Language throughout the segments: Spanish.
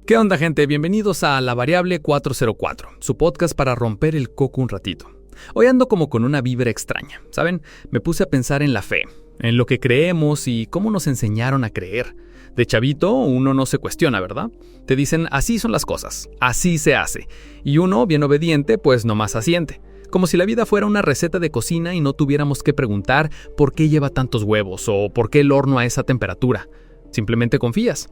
¿Qué onda, gente? Bienvenidos a La Variable 404, su podcast para romper el coco un ratito. Hoy ando como con una vibra extraña, ¿saben? Me puse a pensar en la fe, en lo que creemos y cómo nos enseñaron a creer. De chavito, uno no se cuestiona, ¿verdad? Te dicen, así son las cosas, así se hace. Y uno, bien obediente, pues nomás asiente. Como si la vida fuera una receta de cocina y no tuviéramos que preguntar por qué lleva tantos huevos o por qué el horno a esa temperatura. Simplemente confías.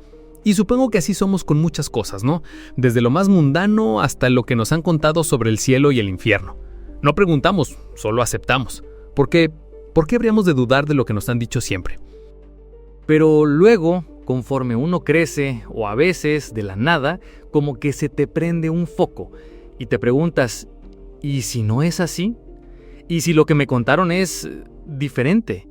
Y supongo que así somos con muchas cosas, ¿no? Desde lo más mundano hasta lo que nos han contado sobre el cielo y el infierno. No preguntamos, solo aceptamos. ¿Por qué habríamos de dudar de lo que nos han dicho siempre? Pero luego, conforme uno crece, o a veces, de la nada, como que se te prende un foco y te preguntas, ¿y si no es así? ¿Y si lo que me contaron es diferente?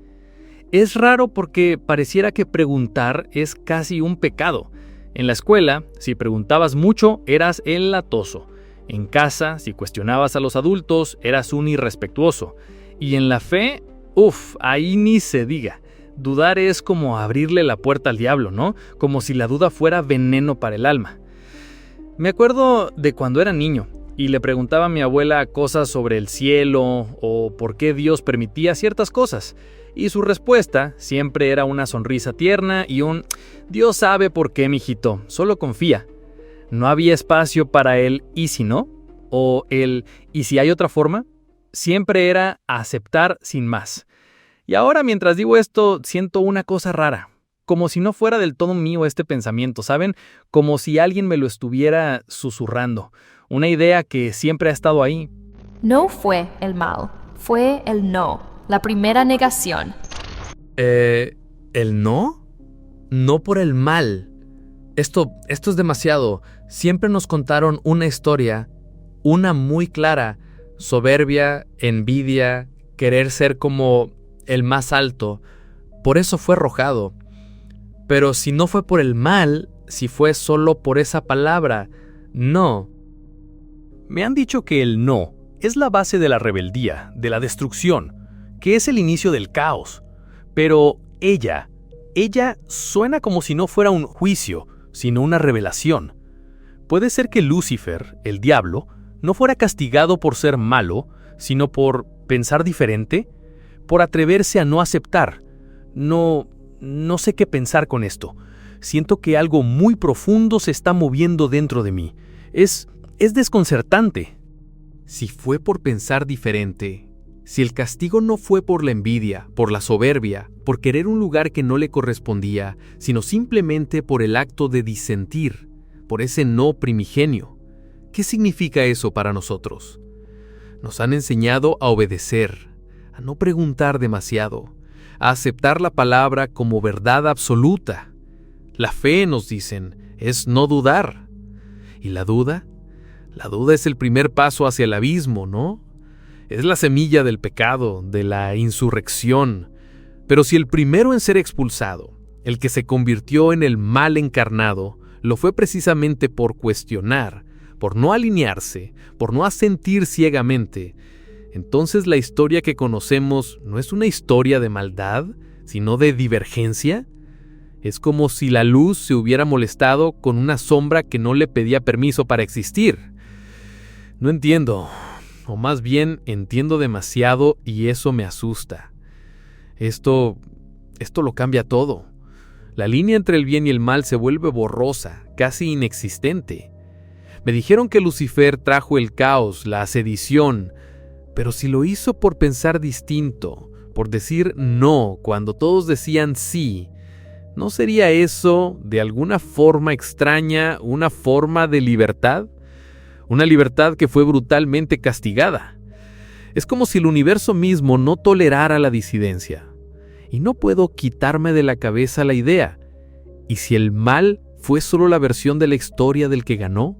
Es raro porque pareciera que preguntar es casi un pecado. En la escuela, si preguntabas mucho, eras el latoso. En casa, si cuestionabas a los adultos, eras un irrespetuoso. Y en la fe, ahí ni se diga. Dudar es como abrirle la puerta al diablo, ¿no? Como si la duda fuera veneno para el alma. Me acuerdo de cuando era niño y le preguntaba a mi abuela cosas sobre el cielo o por qué Dios permitía ciertas cosas. Y su respuesta siempre era una sonrisa tierna y un Dios sabe por qué, mijito, solo confía. No había espacio para el ¿y si no? O el ¿y si hay otra forma? Siempre era aceptar sin más. Y ahora mientras digo esto siento una cosa rara, como si no fuera del todo mío este pensamiento, ¿saben? Como si alguien me lo estuviera susurrando. Una idea que siempre ha estado ahí. No fue el mal, fue el no. La primera negación. ¿El no? No por el mal. Esto es demasiado. Siempre nos contaron una historia, una muy clara, soberbia, envidia, querer ser como el más alto. Por eso fue arrojado. Pero si no fue por el mal, si fue solo por esa palabra, no. Me han dicho que el no es la base de la rebeldía, de la destrucción, que es el inicio del caos. Pero ella suena como si no fuera un juicio, sino una revelación. Puede ser que Lucifer, el diablo, no fuera castigado por ser malo, sino por pensar diferente, por atreverse a no aceptar. No sé qué pensar con esto. Siento que algo muy profundo se está moviendo dentro de mí. Es desconcertante. Si fue por pensar diferente, si el castigo no fue por la envidia, por la soberbia, por querer un lugar que no le correspondía, sino simplemente por el acto de disentir, por ese no primigenio, ¿qué significa eso para nosotros? Nos han enseñado a obedecer, a no preguntar demasiado, a aceptar la palabra como verdad absoluta. La fe, nos dicen, es no dudar. ¿Y la duda? La duda es el primer paso hacia el abismo, ¿no? Es la semilla del pecado, de la insurrección. Pero si el primero en ser expulsado, el que se convirtió en el mal encarnado, lo fue precisamente por cuestionar, por no alinearse, por no asentir ciegamente, entonces la historia que conocemos no es una historia de maldad, sino de divergencia. Es como si la luz se hubiera molestado con una sombra que no le pedía permiso para existir. No entiendo. O más bien entiendo demasiado y eso me asusta. Esto lo cambia todo. La línea entre el bien y el mal se vuelve borrosa, casi inexistente. Me dijeron que Lucifer trajo el caos, la sedición, pero si lo hizo por pensar distinto, por decir no cuando todos decían sí, ¿no sería eso, de alguna forma extraña, una forma de libertad? Una libertad que fue brutalmente castigada. Es como si el universo mismo no tolerara la disidencia. Y no puedo quitarme de la cabeza la idea. ¿Y si el mal fue solo la versión de la historia del que ganó?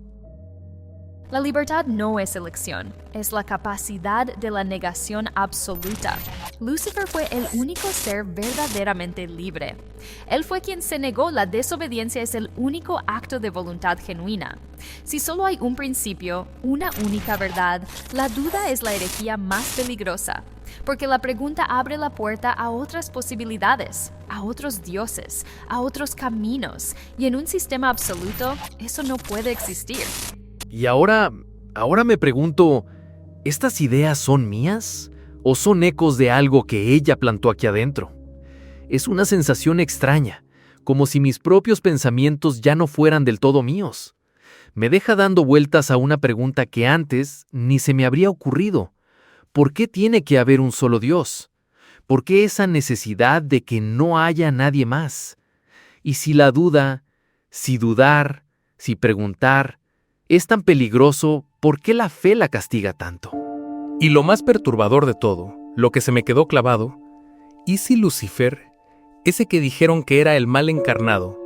La libertad no es elección, es la capacidad de la negación absoluta. Lucifer fue el único ser verdaderamente libre. Él fue quien se negó. La desobediencia es el único acto de voluntad genuina. Si solo hay un principio, una única verdad, la duda es la herejía más peligrosa, porque la pregunta abre la puerta a otras posibilidades, a otros dioses, a otros caminos, y en un sistema absoluto, eso no puede existir. Y ahora me pregunto, ¿estas ideas son mías o son ecos de algo que ella plantó aquí adentro? Es una sensación extraña, como si mis propios pensamientos ya no fueran del todo míos. Me deja dando vueltas a una pregunta que antes ni se me habría ocurrido. ¿Por qué tiene que haber un solo Dios? ¿Por qué esa necesidad de que no haya nadie más? Y si la duda, si dudar, si preguntar, es tan peligroso, ¿por qué la fe la castiga tanto? Y lo más perturbador de todo, lo que se me quedó clavado, ¿y si Lucifer, ese que dijeron que era el mal encarnado,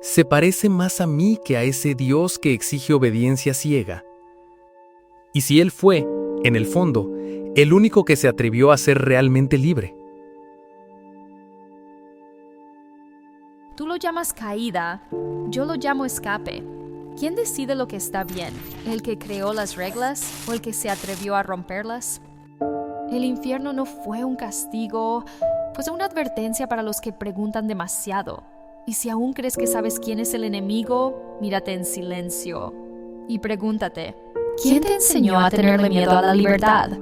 se parece más a mí que a ese Dios que exige obediencia ciega? ¿Y si él fue, en el fondo, el único que se atrevió a ser realmente libre? Tú lo llamas caída, yo lo llamo escape. ¿Quién decide lo que está bien? ¿El que creó las reglas o el que se atrevió a romperlas? El infierno no fue un castigo, pues una advertencia para los que preguntan demasiado. Y si aún crees que sabes quién es el enemigo, mírate en silencio y pregúntate, ¿quién te enseñó a tenerle miedo a la libertad?